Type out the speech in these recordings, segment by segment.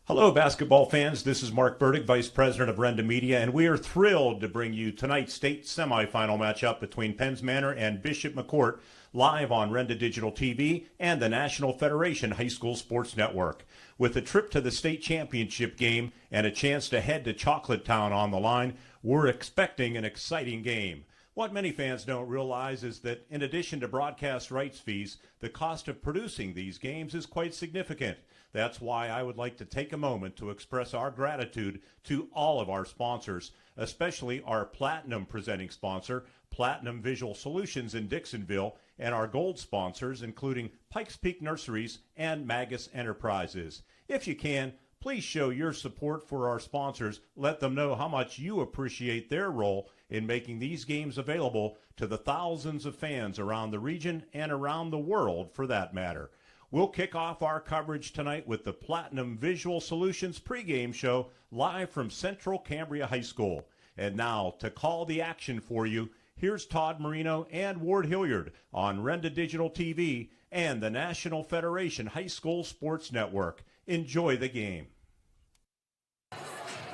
Hello, basketball fans. This is Mark Burdick, Vice President of Renda Media, and we are thrilled to bring you tonight's state semifinal matchup between Penns Manor and Bishop McCort, live on Renda Digital TV and the National Federation High School Sports Network. With a trip to the state championship game and a chance to head to Chocolate Town on the line, we're expecting an exciting game. What many fans don't realize is that in addition to broadcast rights fees, the cost of producing these games is quite significant. That's why I would like to take a moment to express our gratitude to all of our sponsors, especially our Platinum presenting sponsor, Platinum Visual Solutions in Dixonville, and our gold sponsors, including Pikes Peak Nurseries and Magus Enterprises. If you can, please show your support for our sponsors. Let them know how much you appreciate their role in making these games available to the thousands of fans around the region and around the world, for that matter. We'll kick off our coverage tonight with the Platinum Visual Solutions pregame show live from Central Cambria High School. And now, to call the action for you, here's Todd Marino and Ward Hilliard on Renda Digital TV and the National Federation High School Sports Network. Enjoy the game.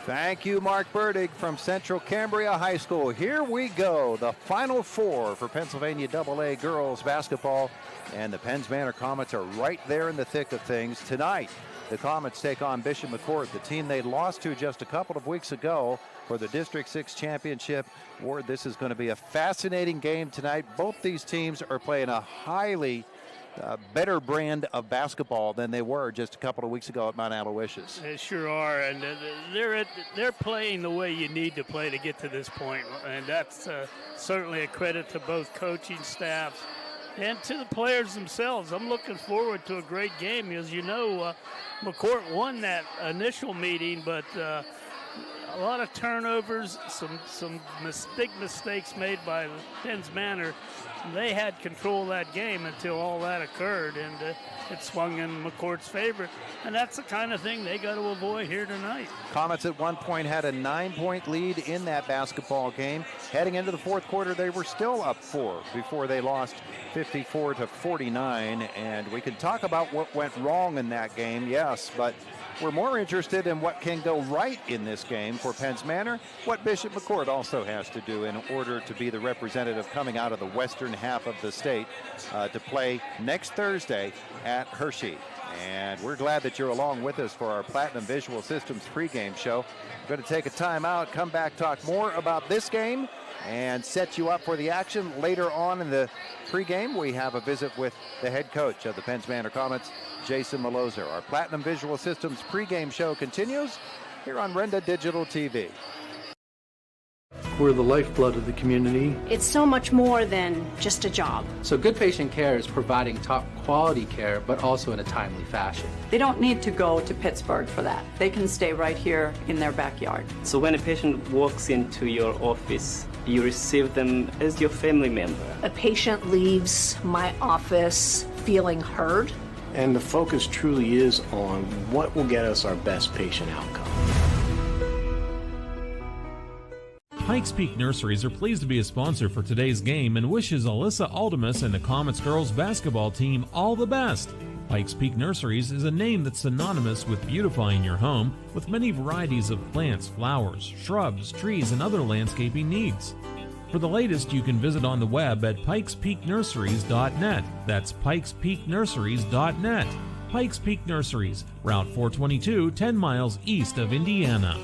Thank you, Mark Burdick from Central Cambria High School. Here we go, the Final Four for Pennsylvania AA girls basketball, and the Penns Manor Comets are right there in the thick of things. Tonight, the Comets take on Bishop McCort, the team they lost to just a couple of weeks ago for the District 6 championship. Ward, this is going to be a fascinating game tonight. Both these teams are playing a highly better brand of basketball than they were just a couple of weeks ago at Mount Aloysius. They sure are, and they're playing the way you need to play to get to this point, and that's certainly a credit to both coaching staffs and to the players themselves. I'm looking forward to a great game. As you know, McCort won that initial meeting, but a lot of turnovers, some big mistakes made by Penns Manor. They had control of that game until all that occurred, and it swung in McCort's favor. And that's the kind of thing they got to avoid here tonight. Comets at one point had a 9-point lead in that basketball game. Heading into the fourth quarter, they were still up 4 before they lost 54-49. And we can talk about what went wrong in that game, yes, but we're more interested in what can go right in this game for Penns Manor, what Bishop McCort also has to do in order to be the representative coming out of the western half of the state to play next Thursday at Hershey. And we're glad that you're along with us for our Platinum Visual Systems pregame show. We're going to take a timeout, come back, talk more about this game, and set you up for the action. Later on in the pregame, we have a visit with the head coach of the Penns Manor Comets, Jason Malozer. Our Platinum Visual Systems pregame show continues here on Renda Digital TV. We're the lifeblood of the community. It's so much more than just a job. So good patient care is providing top quality care, but also in a timely fashion. They don't need to go to Pittsburgh for that. They can stay right here in their backyard. So when a patient walks into your office, you receive them as your family member. A patient leaves my office feeling heard. And the focus truly is on what will get us our best patient outcome. Pikes Peak Nurseries are pleased to be a sponsor for today's game and wishes Alyssa Aldemus and the Comets girls basketball team all the best. Pikes Peak Nurseries is a name that's synonymous with beautifying your home with many varieties of plants, flowers, shrubs, trees, and other landscaping needs. For the latest, you can visit on the web at pikespeaknurseries.net. That's pikespeaknurseries.net. Pikes Peak Nurseries, Route 422, 10 miles east of Indiana.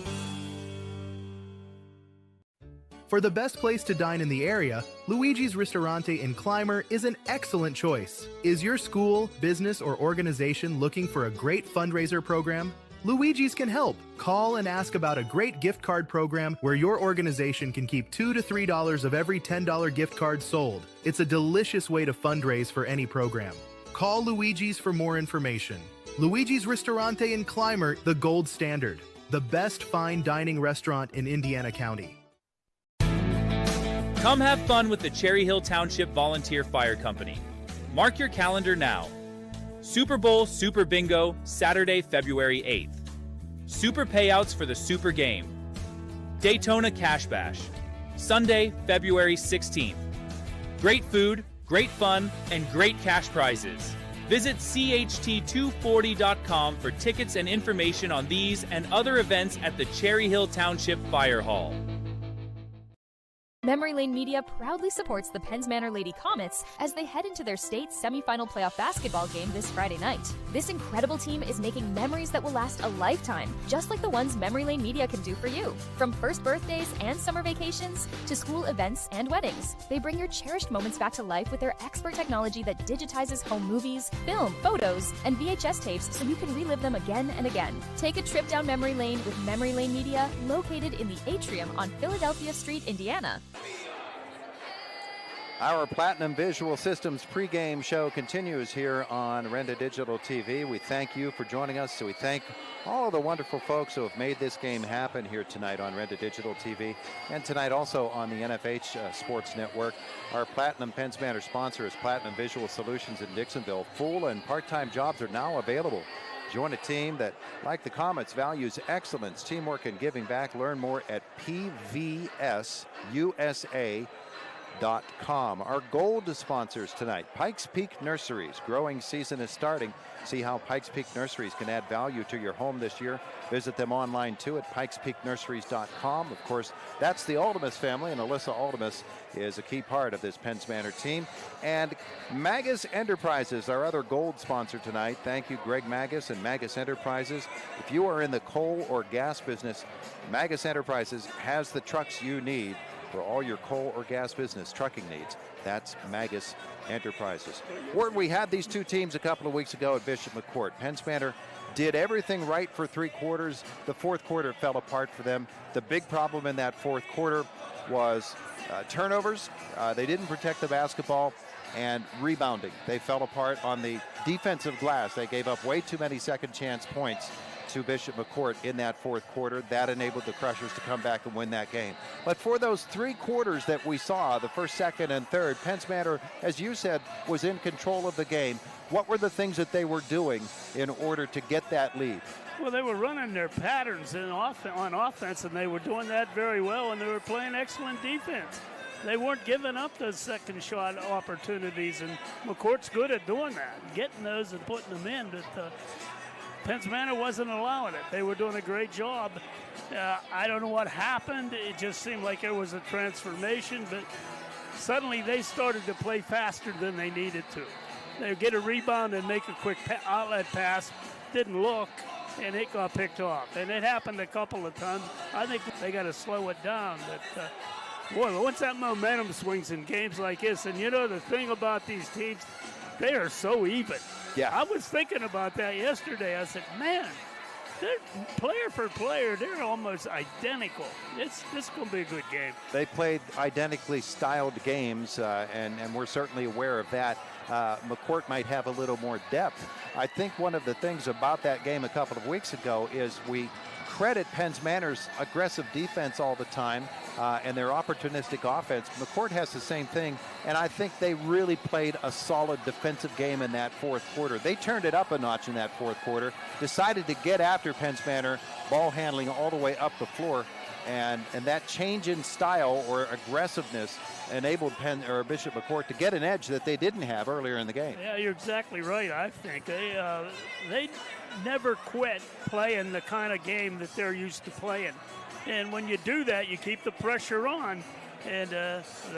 For the best place to dine in the area, Luigi's Ristorante in Clymer is an excellent choice. Is your school, business, or organization looking for a great fundraiser program? Luigi's can help. Call and ask about a great gift card program where your organization can keep $2 to $3 of every $10 gift card sold. It's a delicious way to fundraise for any program. Call Luigi's for more information. Luigi's Ristorante in Clymer, the gold standard. The best fine dining restaurant in Indiana County. Come have fun with the Cherry Hill Township Volunteer Fire Company. Mark your calendar now. Super Bowl Super Bingo, Saturday, February 8th. Super payouts for the Super Game. Daytona Cash Bash, Sunday, February 16th. Great food, great fun, and great cash prizes. Visit CHT240.com for tickets and information on these and other events at the Cherry Hill Township Fire Hall. Memory Lane Media proudly supports the Penns Manor Lady Comets as they head into their state semifinal playoff basketball game this Friday night. This incredible team is making memories that will last a lifetime, just like the ones Memory Lane Media can do for you. From first birthdays and summer vacations to school events and weddings, they bring your cherished moments back to life with their expert technology that digitizes home movies, film, photos, and VHS tapes so you can relive them again and again. Take a trip down memory lane with Memory Lane Media, located in the Atrium on Philadelphia Street, Indiana. Our Platinum Visual Systems pregame show continues here on Renda Digital TV. We thank you for joining us. So we thank all of the wonderful folks who have made this game happen here tonight on Renda Digital TV and tonight also on the NFH Sports Network. Our Platinum Penns Manor sponsor is Platinum Visual Solutions in Dixonville. Full and part-time jobs are now available. Join a team that, like the Comets, values excellence, teamwork, and giving back. Learn more at pvsusa.com. Our gold sponsors tonight, Pikes Peak Nurseries. Growing season is starting. See how Pikes Peak Nurseries can add value to your home this year. Visit them online too at pikespeaknurseries.com. Of course, that's the Aldemus family, and Alyssa Aldemus is a key part of this Penns Manor team. And Magus Enterprises, our other gold sponsor tonight. Thank you, Greg Magus and Magus Enterprises. If you are in the coal or gas business, Magus Enterprises has the trucks you need for all your coal or gas business trucking needs. That's Magus Enterprises. Word, we had these two teams a couple of weeks ago at Bishop McCort. Penns Manor did everything right for 3 quarters. The fourth quarter fell apart for them. The big problem in that fourth quarter was turnovers. They didn't protect the basketball, and rebounding. They fell apart on the defensive glass. They gave up way too many second chance points to Bishop McCort in that fourth quarter. That enabled the Crushers to come back and win that game. But for those 3 quarters that we saw, the first, second, and third, Penns Manor, as you said, was in control of the game. What were the things that they were doing in order to get that lead? Well, they were running their patterns on offense, and they were doing that very well, and they were playing excellent defense. They weren't giving up those second shot opportunities, and McCourt's good at doing that, getting those and putting them in, but Penns Manor wasn't allowing it. They were doing a great job. I don't know what happened. It just seemed like there was a transformation, but suddenly they started to play faster than they needed to. They would get a rebound and make a quick outlet pass, didn't look, and it got picked off. And it happened a couple of times. I think they got to slow it down. But boy, once that momentum swings in games like this, and you know the thing about these teams, they are so even. Yeah. I was thinking about that yesterday. I said, man, they're player for player, they're almost identical. This is going to be a good game. They played identically styled games, and we're certainly aware of that. McCourt might have a little more depth. I think one of the things about that game a couple of weeks ago is we credit Penns Manor's aggressive defense all the time and their opportunistic offense. McCourt has the same thing, and I think they really played a solid defensive game in that fourth quarter. They turned it up a notch in that fourth quarter, decided to get after Penns Manor, ball handling all the way up the floor, and that change in style or aggressiveness enabled Bishop McCort to get an edge that they didn't have earlier in the game. Yeah, you're exactly right. I think they never quit playing the kind of game that they're used to playing. And when you do that, you keep the pressure on. And